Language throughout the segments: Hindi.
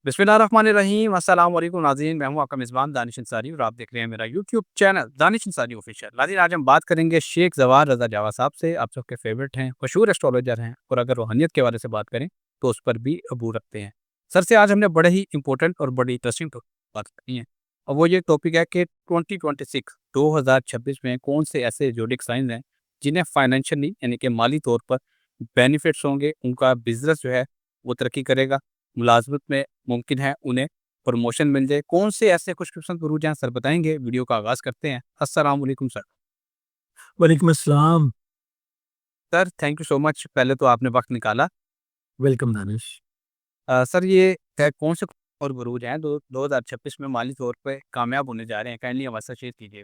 बिस्मिल्लाहिर्रहमानिर्रहीम अस्सलाम वालेकुम नाज़रीन। मैं हूँ आपका मेज़बान दानिश अंसारी और आप देख रहे हैं मेरा YouTube channel Danish Ansari official. नाज़रीन, आज हम बात करेंगे शेख ज़वार रज़ा जावा साहब से। आप सबके फेवरेट हैं, मशहूर एस्ट्रोलॉजर हैं और अगर रूहानियत के बारे से बात करें तो उस पर भी अबू रखते हैं। सर से आज हमने बड़े ही इंपॉर्टेंट और बड़ी इंटरेस्टिंग बात करनी है और वो ये टॉपिक है कि 2026 2026 में कौन से ऐसे ज़ोडिएक साइन हैं जिन्हें फाइनेंशियली यानी कि माली तौर पर बेनिफिट्स होंगे, उनका बिज़नेस जो है वो तरक्की करेगा, मुलाज़मत में मुमकिन है उन्हें प्रमोशन मिल जाए। कौन से ऐसे खुशकिस्मत गुरूर हैं सर बताएँगे? वीडियो का आगाज़ करते हैं। अस्सलाम वालेकुम सर। वालेकुम अस्सलाम। Sir thank you so much, पहले तो आपने वक़्त निकाला। वेलकम दानिश। सर ये कौन से और गुरूर हैं दो 2026 में माली तौर पे कामयाब होने जा रहे हैं? काइंडली हमारे साथ शेयर कीजिए।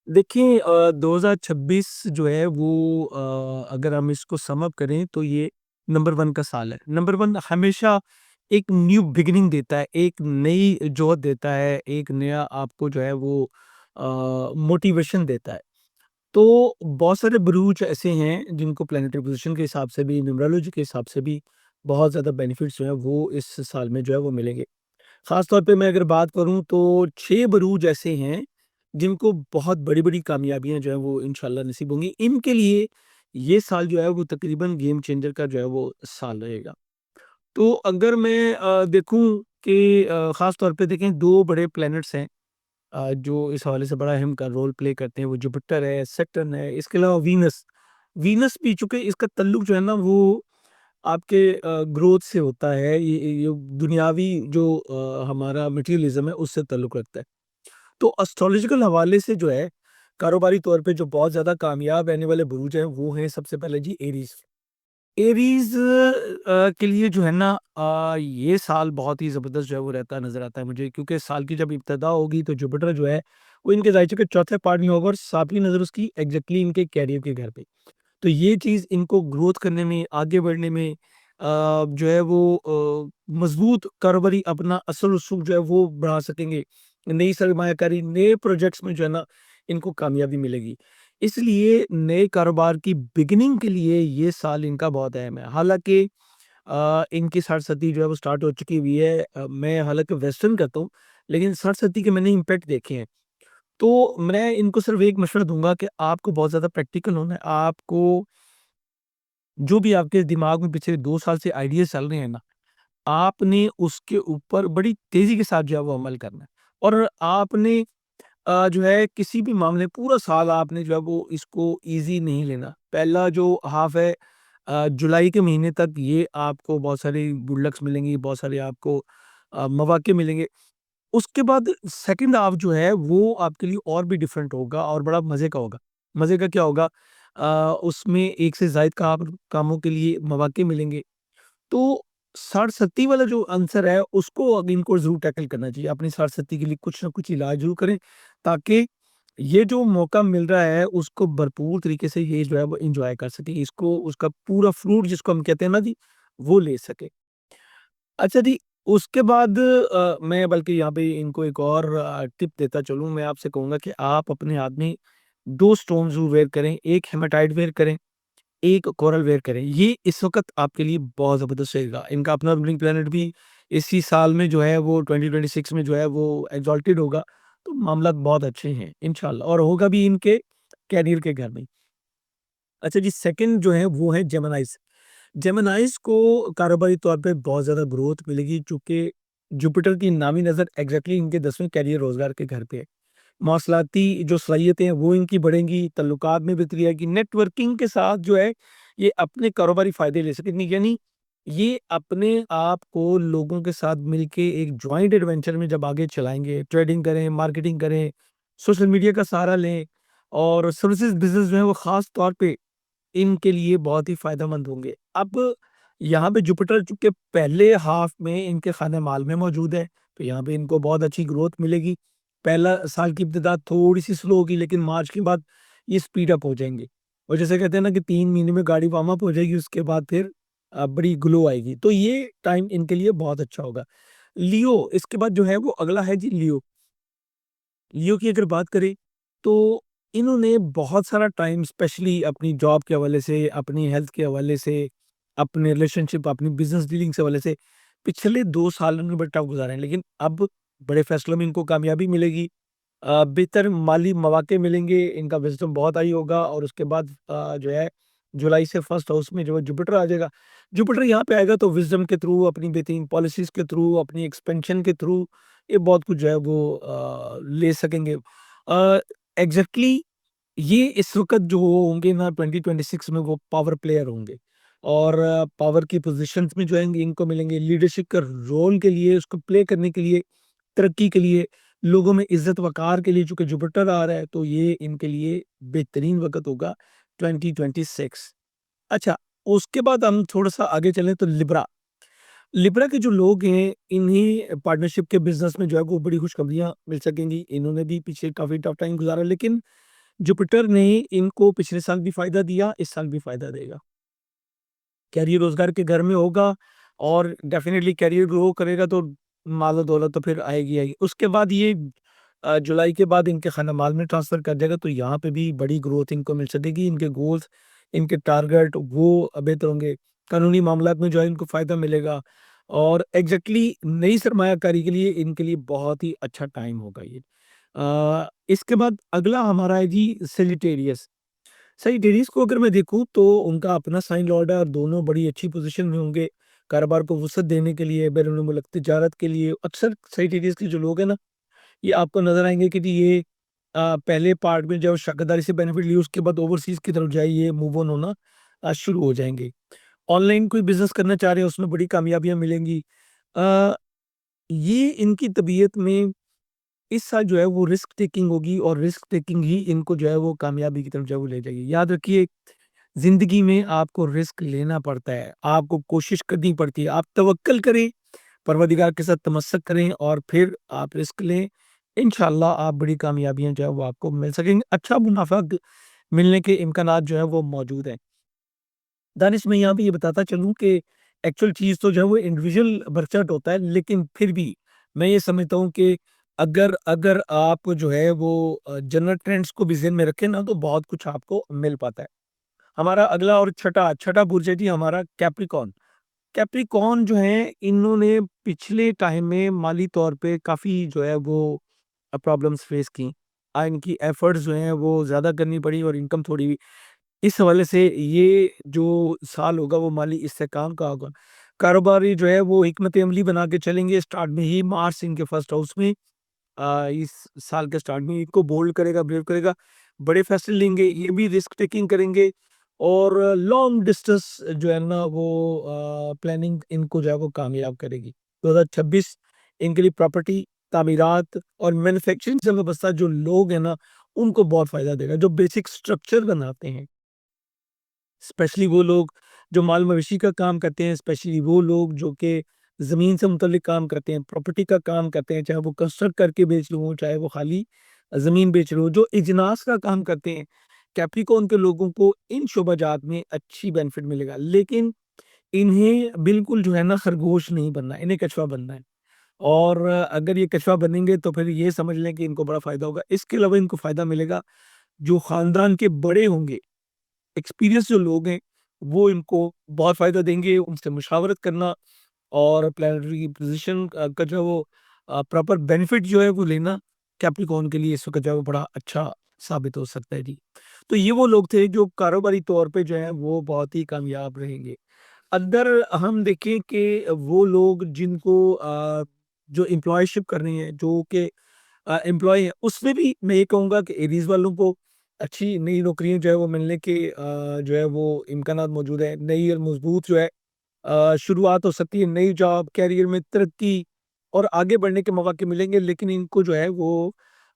देखिए 2026 जो है वो अगर हम इसको सम अप करें तो ये नंबर 1 का साल है। नंबर 1 हमेशा एक न्यू बिगिनिंग देता है, एक नई जोत देता है, एक नया आपको जो है वो मोटिवेशन देता है। तो बहुत सारे बुरूज ऐसे हैं जिनको प्लैनेटरी पोज़ीशन के हिसाब से भी, न्यूमरोलॉजी के हिसाब से भी बहुत ज़्यादा बेनिफिट्स जो हैं वो इस साल में जो है वो मिलेंगे। ख़ास तौर पे मैं अगर बात करूँ तो 6 बरूज ऐसे हैं, जिनको बहुत बड़ी-बड़ी कामयाबियाँ जो हैं वो इंशाल्लाह नसीब होंगी। इनके लिए ये साल जो है वो तकरीबन गेम चेंजर का जो है वो साल रहेगा। तो अगर मैं देखूँ कि ख़ास तौर पे देखें 2 बड़े प्लैनेट्स हैं जो इस हवाले से बड़ा अहम का रोल प्ले करते हैं, वो जुपिटर है, सैटर्न है, इसके अलावा वीनस। वीनस भी चूँकि इसका ताल्लुक जो है ना वो आपके ग्रोथ से होता है, ये दुनियावी जो हमारा मटेरियलिज़्म है उससे ताल्लुक़ रखता है। तो एस्ट्रोलॉजिकल हवाले से जो है, कारोबारी तौर पे जो बहुत ज़्यादा कामयाब रहने वाले बुरूज हैं, वो हैं सबसे पहले जी एरीज़। एरीज़ के लिए जो है ना ये साल बहुत ही ज़बरदस्त जो है वो रहता नज़र आता है मुझे, क्योंकि साल की जब इब्तिदा होगी तो जुपिटर जो है, वो इनके ज़ाहिर के चौथे पार्ट में होगा और सातवीं नज़र उसकी एग्ज़ैक्टली इनके करियर के घर पे। तो ये चीज़ इनको ग्रोथ करने में, आगे बढ़ने में जो है वो मज़बूत कारोबारी अपना असर-रसूख जो है वो बढ़ा सकेंगे। नई सरमायाकारी, नए प्रोजेक्ट्स में जो है ना इनको कामयाबी मिलेगी। इसलिए नए कारोबार की बिगिनिंग के लिए ये साल इनका बहुत अहम है। हालाँकि इनकी सरसती जो है वो स्टार्ट हो चुकी हुई है। मैं हालाँकि वेस्टर्न करता हूँ, लेकिन सरसती के मैंने इम्पैक्ट देखे हैं। तो मैं इनको सिर्फ़ एक मशवरा दूँगा कि आपको बहुत ज़्यादा प्रैक्टिकल होना है। आपको जो भी आपके दिमाग में पिछले 2 साल से आइडियाज़ चल रहे हैं ना, आपने उसके ऊपर बड़ी तेज़ी के साथ जो है वो अमल करना है। और आपने जो है किसी भी मामले पूरा साल आपने जो है वो इसको ईज़ी नहीं लेना। पहला जो हाफ़ है जुलाई के महीने तक ये आपको बहुत सारी गुड लक्स मिलेंगी, बहुत सारे आपको मौक़े मिलेंगे। उसके बाद सेकंड हाफ जो है वो आपके लिए और भी डिफरेंट होगा और बड़ा मज़े का होगा। मज़े का क्या होगा उसमें एक से ज़ायद कामों के लिए मौक़े मिलेंगे। तो साढ़-सत्ती वाला जो आंसर है उसको अब इनको ज़रूर टैकल करना चाहिए। अपनी साढ़-सत्ती के लिए कुछ न कुछ इलाज ज़रूर करें, ताकि ये जो मौका मिल रहा है उसको भरपूर तरीके से ये जो है वो एन्जॉय कर सकें। इसको उसका पूरा फ्रूट जिसको हम कहते हैं ना जी, वो ले सकें। अच्छा जी, उसके बाद मैं बल्कि यहाँ पे इनको एक और टिप देता चलूँ, मैं आपसे कहूँगा कि आप अपने हाथ में 2 स्टोन ज़रूर वेयर करें, एक हेमाटाइट वेयर करें, एक कोरल वेयर करें। ये इस वक़्त आपके लिए बहुत ज़बरदस्त रहेगा। इनका अपना रूलिंग प्लैनेट भी इसी साल में जो है वो 2026 में जो है वो एक्सॉल्टेड होगा, तो मामलात बहुत अच्छे हैं इंशाल्लाह और होगा भी इनके करियर के घर में। अच्छा जी, सेकंड जो है वो है जेमिनाइज़। जेमिनाइज़ को कारोबारी तौर पे बहुत ज़्यादा ग्रोथ मिलेगी, चूँकि जुपिटर की नामी नज़र एग्ज़ैक्टली इनके 10वें करियर रोज़गार के घर पे है। मौसलाती जो सलाहियतें हैं वो इनकी बढ़ेंगी, ताल्लुकात में बेहतरी आएगी, नेटवर्किंग के साथ जो है ये अपने कारोबारी फ़ायदे ले सकेंगे, यानी ये अपने आप को लोगों के साथ मिलके एक जॉइंट एडवेंचर में जब आगे चलाएँगे, ट्रेडिंग करें, मार्केटिंग करें, सोशल मीडिया का सहारा लें और सर्विसेज़ बिज़नेस जो है वो ख़ास तौर पे इनके लिए बहुत ही फ़ायदेमंद होंगे। अब यहाँ पे जुपिटर चूँकि पहले हाफ़ में इनके खाने-माल में मौजूद है, तो यहाँ पे इनको बहुत अच्छी ग्रोथ मिलेगी। पहला साल की इब्तिदा थोड़ी-सी स्लो होगी, लेकिन मार्च के बाद ये स्पीड अप हो जाएँगे। और जैसे कहते हैं ना कि 3 महीने में गाड़ी वार्म अप हो जाएगी, उसके बाद फिर बड़ी ग्लो आएगी। तो ये टाइम इनके लिए बहुत अच्छा होगा। लियो इसके बाद जो है वो अगला है जी लियो। लियो की अगर बात करें, तो इन्होंने बहुत सारा टाइम स्पेशली अपनी जॉब के हवाले से, अपनी हेल्थ के हवाले से, अपने रिलेशनशिप, अपनी बिज़नेस डीलिंग्स के हवाले से पिछले 2 साल उन्होंने बड़े टफ गुज़ारे हैं, लेकिन अब बड़े फैसलों में इनको कामयाबी मिलेगी। बेहतर माली मौके मिलेंगे, इनका विज़डम बहुत हाई होगा और उसके बाद जो है जुलाई से फर्स्ट हाउस में जो है जुपिटर आ जाएगा। जुपिटर यहाँ पे आएगा तो विज़डम के थ्रू, अपनी बेहतरीन पॉलिसीज़ के थ्रू, अपनी एक्सपेंशन के थ्रू ये बहुत कुछ जो है वो ले सकेंगे। एग्ज़ैक्टली ये इस वक़्त जो होंगे ना 2026 में वो पावर प्लेयर होंगे और पावर की पोज़ीशंस में जो है इनको मिलेंगे लीडरशिप का रोल के लिए, उसको प्ले करने के लिए, तरक्की के लिए, लोगों में इज़्ज़त वक़ार के लिए चूँकि जुपिटर आ रहा है तो ये इनके लिए बेहतरीन वक़्त होगा 2026। अच्छा, उसके बाद हम थोड़ा-सा आगे चलें तो लिब्रा। लिब्रा के जो लोग हैं, इन्हें पार्टनरशिप के बिज़नेस में जो है वो बड़ी खुशखबरियाँ मिल सकेंगी। इन्होंने भी पीछे काफ़ी टफ टाइम गुज़ारा लेकिन जुपिटर ने इनको पिछले साल भी फ़ायदा दिया, इस साल भी फ़ायदा देगा। करियर रोज़गार के घर में होगा और डेफ़िनिटली करियर ग्रो करेगा तो माल-ओ-दौलत तो फिर आएगी ही आएगी। उसके बाद ये जुलाई के बाद इनके खाना माल में ट्रांसफ़र कर जाएगा तो यहाँ पे भी बड़ी ग्रोथ इनको मिल सकेगी। इनके गोल्स, इनके टारगेट वो बेहतर होंगे। कानूनी मामलात में जो है इनको फ़ायदा मिलेगा और एग्ज़ैक्टली नई सरमायाकारी के लिए इनके लिए बहुत ही अच्छा टाइम होगा ये। इसके बाद अगला हमारा है जी सजिटेरियस। सजिटेरियस को अगर मैं देखूँ तो उनका अपना साइन लॉर्ड है और दोनों बड़ी अच्छी पोज़ीशन में होंगे। कारोबार को वुसअत देने के लिए, बैरून मुल्क तिजारत के लिए अक्सर सजिटेरियस के जो लोग हैं ना, ये आपको नज़र आएँगे कि जी ये पहले पार्ट में जब शाखादारी से बेनिफिट लिए उसके बाद ओवरसीज़ की तरफ जाए ये मूव ऑन होना शुरू हो जाएँगे। ऑनलाइन कोई बिज़नेस करना चाह रहे हैं उसमें बड़ी कामयाबियाँ मिलेंगी। अ, ये इनकी तबीयत में इस साल जो है वो रिस्क टेकिंग होगी और रिस्क टेकिंग ही इनको जो है वो कामयाबी की तरफ जो है वो ले जाएगी। याद रखिए ज़िंदगी में आपको रिस्क लेना पड़ता है, आपको कोशिश करनी पड़ती है। आप तवक्कल करें, परवरदिगार के साथ तमस्सक करें और फिर आप रिस्क लें। इंशाअल्लाह आप बड़ी कामयाबियाँ जो है वो आपको मिल सकेंगी। अच्छा मुनाफ़ा ग मिलने के इम्कानात जो है वो मौजूद हैं। दानिश मैं यहाँ पे ये बताता चलूँ कि एक्चुअल चीज़ तो जो है वो इंडिविजुअल बर्चट होता है, लेकिन फिर भी मैं ये समझता हूँ कि अगर अगर आप जो है वो जनरल ट्रेंड्स को भी ज़हन में रखें ना, तो बहुत कुछ आपको मिल पाता है। हमारा अगला और छठा छठा बुर्ज है जी हमारा कैप्रिकॉर्न। कैप्रिकॉर्न जो है, इन्होंने पिछले टाइम में माली तौर पे काफ़ी जो है वो प्रॉब्लम्स फेस की। इनकी एफर्ट्स जो हैं वो ज़्यादा करनी पड़ी और इनकम थोड़ी इस हवाले से ये जो साल होगा वो माली इस्तेहकाम का होगा। कारोबारी जो है वो हिकमत अमली बना के चलेंगे। स्टार्ट में ही मार्स इनके फर्स्ट हाउस में इस साल के स्टार्ट में इनको बोल्ड करेगा, ब्रेव करेगा। बड़े फैसले लेंगे, ये भी रिस्क टेकिंग करेंगे और लॉन्ग डिस्टेंस जो है ना वो प्लानिंग इनको जो है वो कामयाब करेगी। 2026 इनके लिए प्रॉपर्टी, तामीरात और मैन्युफैक्चरिंग से वाबस्ता जो लोग हैं ना, उनको बहुत फ़ायदा देगा। जो बेसिक स्ट्रक्चर बनाते हैं स्पेशली वो लोग जो माल मवेशी का काम करते हैं, स्पेशली वो लोग जो कि ज़मीन से मुतल्लिक काम करते हैं, प्रॉपर्टी का काम करते हैं, चाहे वो कंस्ट्रक्ट करके बेच रहे हों, चाहे वो खाली ज़मीन बेच रहे हों, जो इजनास का काम करते हैं, कैप्रिकॉर्न के लोगों को इन शोबाजात में अच्छी बेनिफिट मिलेगा। लेकिन इन्हें बिल्कुल जो है ना खरगोश नहीं बनना है, इन्हें कछुआ बनना है और अगर ये कछुआ बनेंगे तो फिर ये समझ लें कि इनको बड़ा फ़ायदा होगा। इसके अलावा इनको फ़ायदा मिलेगा, जो ख़ानदान के बड़े होंगे एक्सपीरियंस जो लोग हैं, वो इनको बहुत फ़ायदा देंगे, उनसे मुशावरत करना और प्लानिटरी पोज़ीशन का जो है वो प्रॉपर बेनिफिट जो है वो लेना कैप्रिकॉर्न के लिए इस वक़्त जो है वो बड़ा अच्छा साबित हो सकता है जी। तो ये वो लोग थे जो कारोबारी तौर पे जो है वो बहुत ही कामयाब रहेंगे। अगर हम देखें कि वो लोग जिनको जो एम्प्लॉयशिप कर रहे हैं, जो कि एम्प्लॉयी हैं, उसमें भी मैं ये कहूँगा कि एरीज़ वालों को अच्छी नई नौकरियाँ जो है वो मिलने के जो है वो इम्कानात मौजूद हैं। नई और मज़बूत जो है शुरुआत हो सकती है, नई जॉब, करियर में तरक्की और आगे बढ़ने के मौके मिलेंगे, लेकिन इनको जो है वो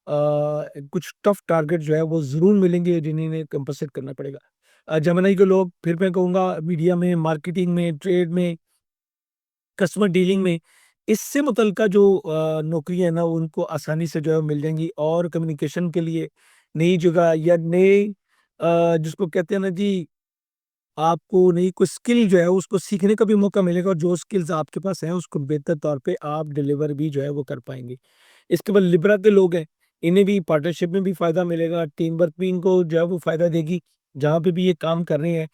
कुछ टफ टारगेट जो है वो ज़रूर मिलेंगे जिन्हें इन्हें कंपनसेट करना पड़ेगा। जेमिनी के लोग फिर मैं कहूँगा मीडिया में, मार्केटिंग में, ट्रेड में, कस्टमर डीलिंग में इससे मुतल्लिका जो नौकरियाँ हैं ना उनको आसानी से जो है मिल जाएँगी और कम्युनिकेशन के लिए नई जगह या नए जिसको कहते हैं ना जी आपको नई कोई स्किल जो है उसको सीखने का भी मौका मिलेगा और जो स्किल्स आपके पास हैं उसको बेहतर तौर पे आप डिलीवर भी जो है वो कर पाएँगे। इसके बाद लिब्रा के लोग हैं, इन्हें भी पार्टनरशिप में भी फ़ायदा मिलेगा, टीम वर्क भी इनको जो है वो फ़ायदा देगी। जहाँ पे भी ये काम कर रहे हैं,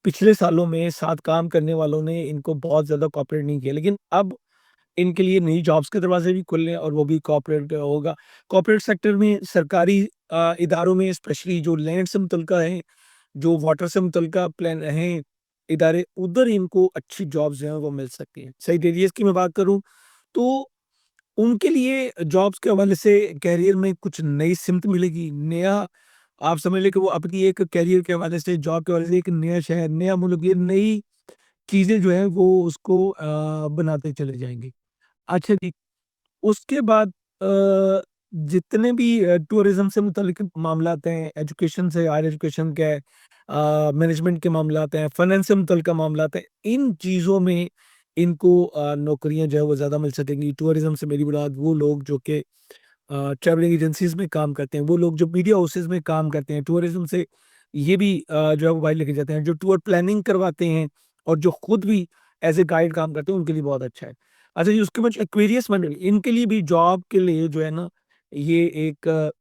पिछले सालों में साथ काम करने वालों ने इनको बहुत ज़्यादा कोऑपरेट नहीं किया। लेकिन अब इनके लिए नई जॉब्स के दरवाजे भी खुल रहे हैं और वो भी कॉर्पोरेट होगा। कॉर्पोरेट सेक्टर में सरकारी इदारों में स्पेशली जो लैंड से मुतल्लिका है, जो वाटर से मुतल्लिका प्लान हैं इदारे, उधर इनको अच्छी जॉब्स जो हैं वो मिल सकती हैं। सही एरियाज़ की मैं बात करूँ तो उनके लिए जॉब्स के हवाले से करियर में कुछ नई सिमत मिलेगी। नया आप समझ लें कि वो अपनी एक करियर के हवाले से, जॉब के हवाले से एक नया शहर, नया मुल्क, ये नई चीज़ें जो हैं वो उसको बनाते चले जाएँगे। अच्छा जी, उसके बाद जितने भी टूरिज़्म से मुतल्लिक मामलात हैं, एजुकेशन से हायर एजुकेशन के मैनेजमेंट के मामलात हैं, फाइनेंस से मुतल्लिका मामलात हैं, इन चीज़ों में इनको नौकरियाँ जो है वो ज़्यादा मिल सकेंगी। टूरिज़्म से मेरी मुराद वो लोग जो कि ट्रैवलिंग एजेंसीज़ में काम करते हैं, वो लोग जो मीडिया हाउसेज़ में काम करते हैं, टूरिज़्म से ये भी जो है वो बाहर लेके जाते हैं, जो टूर प्लानिंग करवाते हैं और जो खुद भी एज़ ए गाइड काम करते हैं, उनके लिए बहुत अच्छा है। अच्छा जी, उसके बाद एक्वेरियस मंडल, इनके लिए भी जॉब के लिए जो है ना, ये एक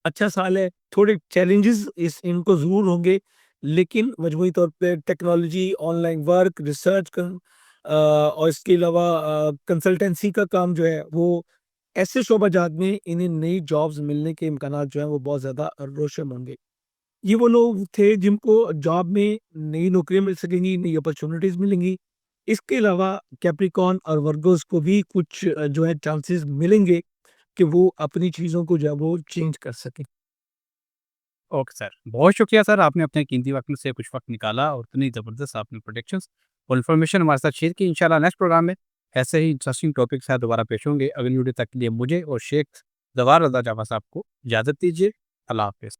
अच्छा साल है। थोड़े चैलेंजेस इस इनको ज़रूर होंगे, लेकिन मजमूई तौर पे टेक्नोलॉजी, ऑनलाइन वर्क, और इसके अलावा कंसल्टेंसी का काम जो है, वो ऐसे शोबा-जात में इन्हें नई जॉब्स मिलने के इम्कानात जो हैं, वो बहुत ज़्यादा रोशन होंगे। ये वो लोग थे जिनको जॉब में नई नौकरियाँ मिल सकेंगी, नई अपॉर्च्युनिटीज़ मिलेंगी। इसके अलावा कैप्रिकॉर्न और वर्गोस को भी कुछ जो है चांसेस मिलेंगे कि वो अपनी चीज़ों को जो है वो चेंज कर सकें। ओके सर, बहुत शुक्रिया सर, आपने अपने कीमती वक़्त में से कुछ वक़्त निकाला और इतनी ज़बरदस्त आपने प्रेडिक्शंस और इन्फॉर्मेशन हमारे साथ शेयर की। इंशाल्लाह नेक्स्ट प्रोग्राम में ऐसे ही इंटरेस्टिंग टॉपिक के साथ दोबारा पेश होंगे। अगली वीडियो तक के लिए मुझे और शेख ज़फ़ार रज़ा जावा साहब को इजाज़त दीजिए। अल्लाह हाफ़िज़।